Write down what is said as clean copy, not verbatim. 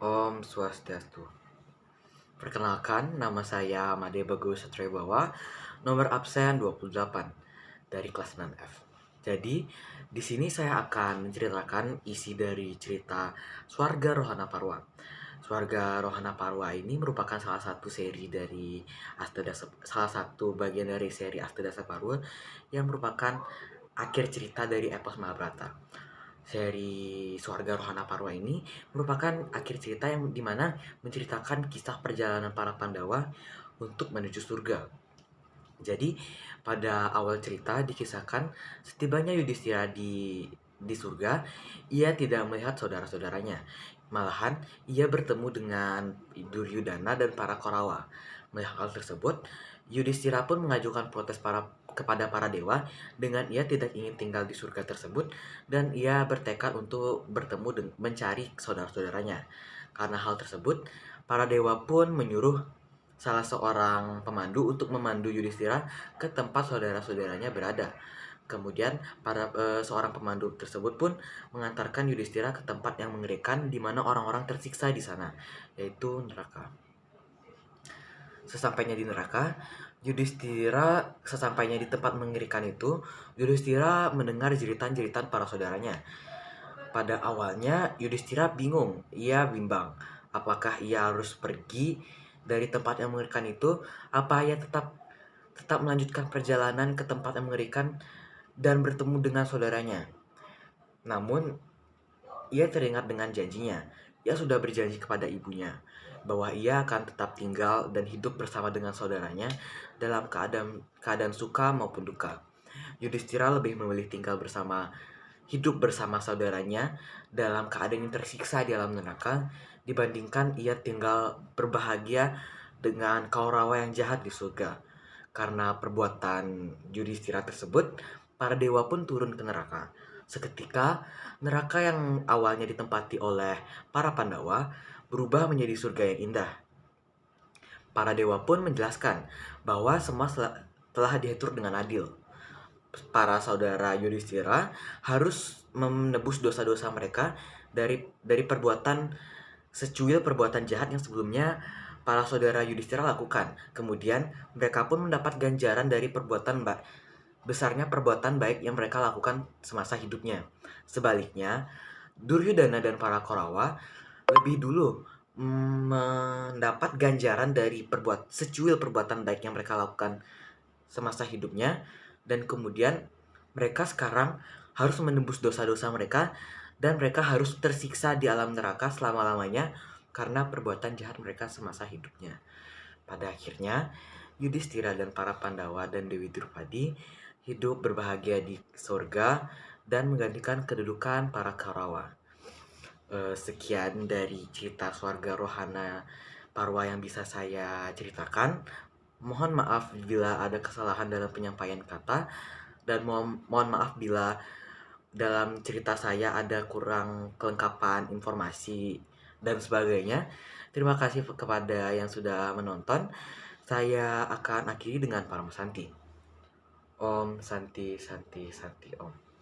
Om Swastiastu. Perkenalkan, nama saya Made Bagus Satribawa, nomor absen 28 dari kelas 6F. Jadi, di sini saya akan menceritakan isi dari cerita Swarga Rohana Parwa. Swarga Rohana Parwa ini merupakan salah satu bagian dari seri Astadasa Parwa yang merupakan akhir cerita dari epos Mahabharata. Seri Swarga Rohana Parwa ini merupakan akhir cerita yang dimana menceritakan kisah perjalanan para Pandawa untuk menuju surga. Jadi pada awal cerita dikisahkan setibanya Yudhistira di surga, ia tidak melihat saudara-saudaranya. Malahan ia bertemu dengan Duryudana dan para Korawa. Melihat hal tersebut, Yudhistira pun mengajukan protes kepada para dewa dengan ia tidak ingin tinggal di surga tersebut dan ia bertekad untuk mencari saudara-saudaranya. Karena hal tersebut, para dewa pun menyuruh salah seorang pemandu untuk memandu Yudhistira ke tempat saudara-saudaranya berada. Kemudian seorang pemandu tersebut pun mengantarkan Yudhistira ke tempat yang mengerikan di mana orang-orang tersiksa di sana, yaitu neraka. Sesampainya di neraka, sesampainya di tempat mengerikan itu, Yudhistira mendengar jeritan-jeritan para saudaranya. Pada awalnya Yudhistira bingung, ia bimbang. Apakah ia harus pergi dari tempat yang mengerikan itu? Apa ia tetap melanjutkan perjalanan ke tempat yang mengerikan dan bertemu dengan saudaranya? Namun, ia teringat dengan janjinya. Ia sudah berjanji kepada ibunya bahwa ia akan tetap tinggal dan hidup bersama dengan saudaranya dalam keadaan suka maupun duka. Yudhistira lebih memilih hidup bersama saudaranya dalam keadaan yang tersiksa di alam neraka dibandingkan ia tinggal berbahagia dengan Kaurawa yang jahat di surga. Karena perbuatan Yudhistira tersebut, para dewa pun turun ke neraka. Seketika, neraka yang awalnya ditempati oleh para Pandawa berubah menjadi surga yang indah. Para dewa pun menjelaskan bahwa semua telah diatur dengan adil. Para saudara Yudhistira harus menebus dosa-dosa mereka dari perbuatan jahat yang sebelumnya para saudara Yudhistira lakukan. Kemudian mereka pun mendapat ganjaran dari besarnya perbuatan baik yang mereka lakukan semasa hidupnya. Sebaliknya, Duryudana dan para Korawa lebih dulu mendapat ganjaran dari secuil perbuatan baik yang mereka lakukan semasa hidupnya, dan kemudian mereka sekarang harus menembus dosa-dosa mereka dan mereka harus tersiksa di alam neraka selama-lamanya karena perbuatan jahat mereka semasa hidupnya. Pada akhirnya, Yudhistira dan para Pandawa dan Dewi Drupadi hidup berbahagia di surga dan menggantikan kedudukan para Kaurawa. Sekian dari cerita Swarga Rohana Parwa yang bisa saya ceritakan. Mohon maaf bila ada kesalahan dalam penyampaian kata, dan mohon maaf bila dalam cerita saya ada kurang kelengkapan informasi dan sebagainya. Terima kasih kepada yang sudah menonton. Saya akan akhiri dengan Param Santi. Om Santi Santi Santi Om.